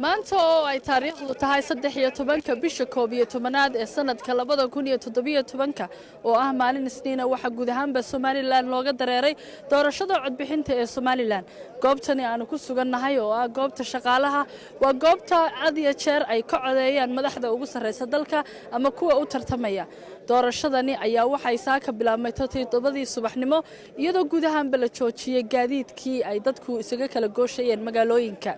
maanta oo ay taariikhdu tahay 13 bisha 11 ee sanadka 2017 oo ah maalin isniina waxa guud ahaanba Soomaaliland looga dareeray doorashada codbixinta ee Soomaaliland goobtani aanu ku sugannahay oo ah goobta shaqaalaha waa goobta cad iyo jeer ay ka codeeyaan madaxda ugu sareysa dalka ama kuwa u tartamaya doorashadani ayaa waxay saaka bilaabmay 7 subaxnimo iyadoo guud ahaanba la joojiyay gaadiidkii ay dadku isaga kala gooshayeen magaalooyinka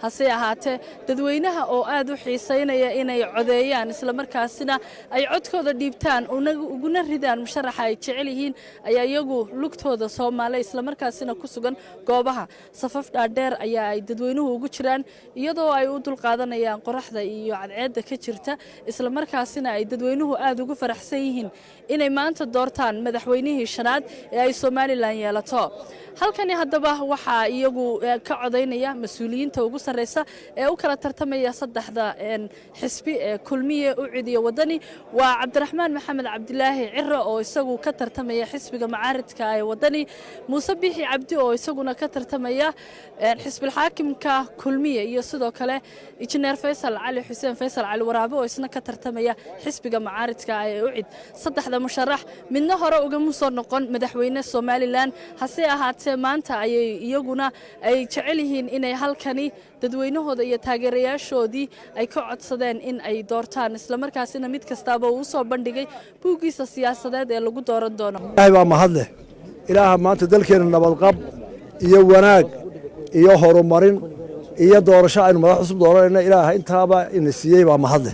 hase ahaatee dadweynaha oo aad u xiiseynaya inay codeeyaan isla markaasina ay codkooda dhiibtaan uguna ridaan musharaxa ay jecel yihiin ayaa iyagu lugtooda Soomaaliya isla markaasina ku sugan goobaha safaf dhaadheer ayaa ay dadweynuhu ugu jiraan iyadoo ay u dulqaadanayaan qoraxda iyo cadceedda ka jirta isla markaasina ay dadweynuhu aad ugu faraxsan yihiin inay maanta doortaan madaxweynihii shanaad ee ay Soomaaliland yeelato halkani haddaba waxa iyagu ka codeynaya mas'uuliyiinta ugu sareysa ee u kala tartamaya saddexda xisbi ee kulmiye u ciidiyo wadani waa Cabdiraxmaan Maxamed Cabdilaahi Cirro oo isagu ka tartamaya xisbiga macaaridka ee wadani Muuse Bixi Cabdi oo isaguna ka tartamaya xisbiga xaakimka kulmiye iyo sidoo kale Injineer Faysal Cali Xuseen Faysal Cali Waraabe oo isna ka tartamaya xisbiga macaaridka ee u ciid saddexda musharax midna hore uga soo noqon madaxweyne Soomaaliland hase ahaatee maanta ay iyaguna ay jecel yihiin inay halkani dadweynahooda iyo taageerayaashoodii ay ka codsadeen in ay doortaan isla markaasina mid kastaaba uu soo bandhigay buugiisa siyaasadeed ee lagu dooran doono ilaahay baa mahadle ilaaha maanta dalkeena nabad qab iyo wanaag iyo horumarin iyo doorasho aynu madax cusub dooranayna ilaaha intaaba ina siiyey baa mahadle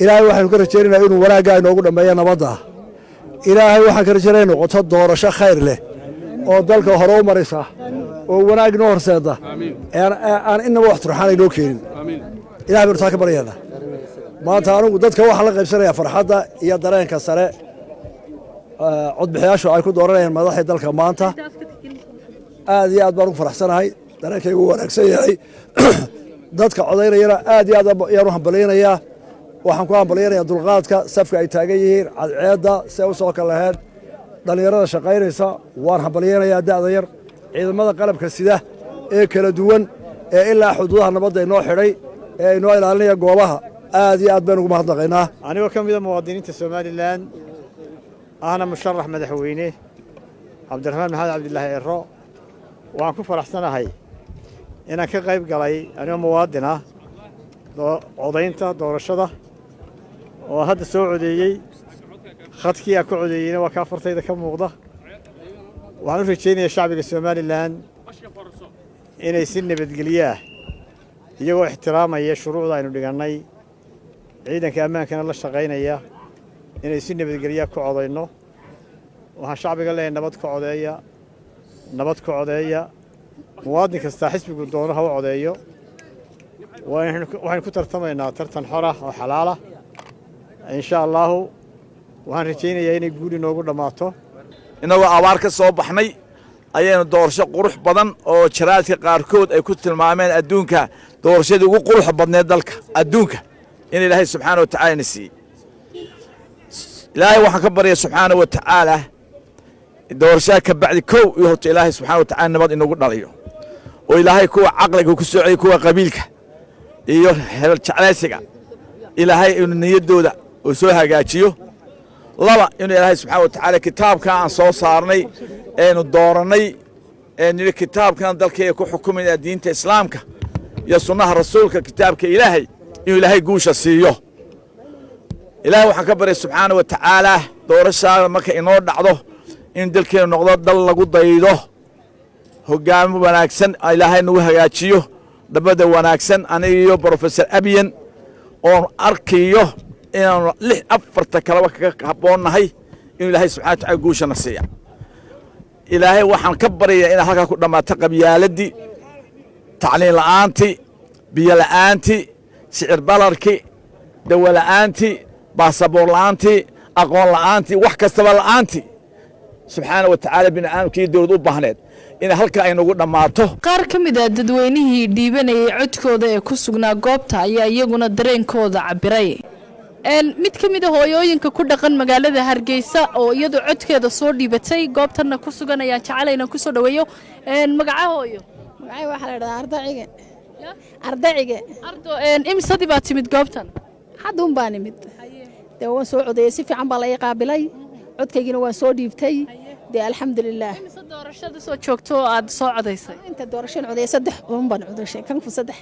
ilaahay waxaanu ka rajaynaynaa inuu wanaagga inoogu dhammeeyo nabadda ilaahay waxaan ka rajaynaynaa noqoto doorasho khayr leh oo dalka hore u maraysa oo wanaag inoo horseeda aan inaba wax turxaan inoo keenin ilaahay baynu taa ka baryaynaa maanta anigu dadka waxaa la qaybsanayaa farxadda iyo dareenka sare codbixiyaashu ay ku dooranayaan madaxda dalka maanta aad iyo aad baan ugu faraxsanahay dareenkaygu wanaagsan yahay dadka codaynayana aad iyo aad ayaan u hambalyaynayaa waxaan ku hambalyaynayaa dulqaadka safka ay taagan yihiin cadceedda si ay u soo kala laheen dhallinyarada shaqaynaysa waan hambalyaynayaa da'da yar ciidamada qalabka sida ee kala duwan ee ilaa xuduudaha nabadda inoo xidhay ee inoo ilaalinaya goobaha aad iyo aad baynu ugu mahadnaqaynaa anigoo ka mida muwaadiniinta Soomaaliland ahna musharax madaxweyne Cabdiraxmaan Maxamed Cabdilaahi Cirro waan ku faraxsanahay inaan ka qayb galay anigoo muwaadin ah codaynta doorashada oo hadda soo codeeyey khadkii aan ku codeeyeyna waa ka afartayda ka muuqda waxaan u rajaynayaa shacbiga Soomaaliland inay si nabadgelyo ah iyagoo ixtiraamaya shuruucda aynu dhigannay ciidanka ammaankana la shaqaynaya inay si nabadgelyo ku codayno waxaan shacbiga leeyahay nabad ku codeeya muwaadin kasta xisbigu doono ha u codeeyo waxaynu ku tartamaynaa tartan xor ah oo xalaal ah insha allahu waxaan rajaynayaa inay guul inoogu dhammaato inagoo abaar ka soo baxnay ayaynu doorasho qurux badan oo jaraadka qaarkood ay ku tilmaameen adduunka doorashadii ugu qurux badneed dalka adduunka in ilaahay subxaana wa tacaala na siiyey ilaahay waxaan ka baryaa subxaana wa tacaala doorashada ka bacdi kow iyo horta ilaahay subxaana wa tacaala nabad inagu dhaliyo oo ilaahay kuwa caqliga ku soo celiyo kuwa qabiilka iyo hebel jeclaysiga ilaahay inuu niyaddooda oo soo hagaajiyo laba inuu ilaahay subxaana wa tacaala kitaabka aan soo saarnay eenu doorannay nidhi kitaabkan dalkayga ku xukumayna diinta islaamka iyo sunnaha rasuulka kitaabka ilaahay inuu ilaahay guusha siiyo ilaahay waxaan ka baryay subxaana wa tacaala doorashaada marka inoo dhacdo in dalkeenu noqdo dal lagu daydo hoggaamo wanaagsan ilaahay nagu hagaajiyo dhabada wanaagsan aniga iyo brofesor abiyan oon arkayo inaanu 4 kalaba kaga habboonnahay inuu ilaahay subxaana wa tacaala guushana siiya ilaahay waxaan ka baryayaa inay halkaa ku dhammaato qabyaaladii tacliin la'aantii biyo la'aantii sicir balarkii dawo la'aantii baasaboor la'aantii aqoon la'aantii wax kastaba la'aantii subxaana wa tacaala bini aadamkii dowlad u baahneed in halka ay nagu dhammaato qaar ka mid ah dadweynihii dhiibanayay codkooda ee ku sugnaa goobta ayaa iyaguna dareenkooda cabiray mid ka mid ah hooyooyinka ku dhaqan magaalada Hargeysa oo iyadu codkeeda soo dhiibatay goobtana ku sugan ayaan jecelahay inaan ku soo dhaweeyo magaca hooyo magacay waxa la yiraahdaa Arda Ciigan ardayga ardo imsadii baad timid goobtan hadduun baan imid dee waan soo codeeyey si fiican baa la ii qaabilay codkaygina waan soo dhiibtay dee alxamdulilaah imsa doorashada soo joogto oo aad soo codaysay inta doorashan codeeyey 3 baan codeyshay kan ku 3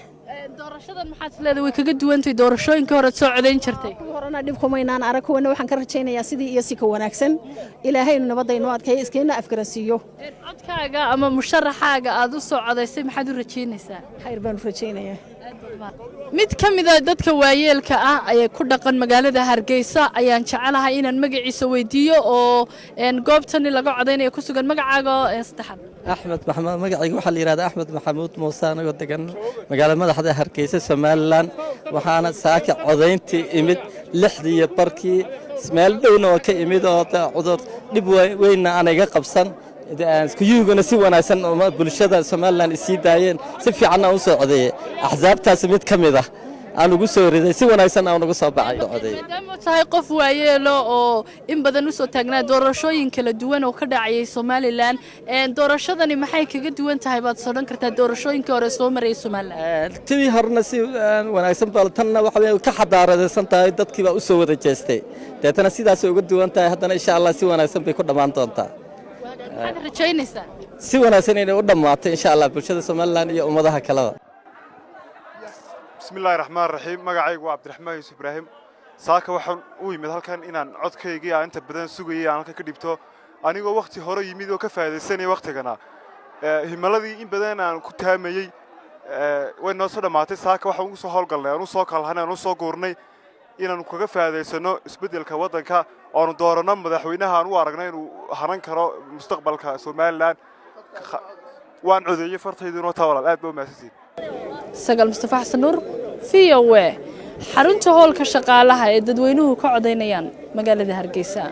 doorashadan maxaad leedahay way kaga duwantay doorashooyinka hore soo codeyn jirtay horena dhib kumaynaan arag kuwana waxaan ka rajaynayaa sidii iyo si ka wanaagsan ilaahayna nabadayno adkay iskeenna afgarasiiyo codkaaga ama musharaxaaga aad u soo codaysay maxaad u rajaynaysaa khayr baan u rajaynayaa mid ka mid ah dadka waayeelka ah ee ku dhaqan magaalada Hargeysa ayaan jecelahay inaan magaciisa weydiiyo oo goobtani laga codeynayo ku sugan magacaaga saddexaad أحمد محمد مقعي وحل يراد أحمد محمود موسى أنا قد جن مقالة مدح ده هركيسة سمالان وحنا ساكع عضينتي إمد لحدي بركي سمال دونه كإمد عذر نبوي وين أنا جا قبسن إذا كيوجنا سوى ناس ما بالشدة سمالان السيداين سفي عنا وصل عضية أحزاب تاسميت كمية أنا قصور إذا سوى ناس أنا قصور بعيد عضية maadaama tahay qof waayeelo oo in badan u soo taagnaa doorashooyin kala duwan oo ka dhacayay Soomaaliland doorashadani maxay kaga duwan tahay baad soo dhan kartaa doorashooyinkii hore soo maray Soomaaliland تبي هرنا سي وناكسن بالتنا وحنا كحضارة سنتا دتك بقى أسوة الجستة تأتنا سيدا سوى قد وانتا هذا إن شاء الله سوى ناكسن بيكون دمان تونتا maxaad rajaynaysaa سوى ناكسن إنه قدام مات إن شاء الله برشة سومالان يا أمضاها كلا بسم الله الرحمن الرحيم مقعي وعبد الرحمن يوسف إبراهيم saaka waxaan u yimid halkan inaan codkayga inta badan sugayay aan halka ka dhibto anigoo waqti hore yimid oo ka faa'iideysanay waqtigana himaladii in badan aan ku taamayay way noo soo dhamaatay saaka waxaan ugu soo hawlgalnay aan u soo kalhanay aan u soo goornay inaan kaga faa'iideysano isbedelka wadanka oo doorano madaxweynaha aan u aragnay inuu hanan karo mustaqbalka Soomaaliland waan codeeyay fartayduna tawal aad baa u maasasiin sagal Mustafa Xasan Nuur VOA xarunta hoolka shaqaalaha ee dadweynuhu ka codeynayaan magaalada Hargeysa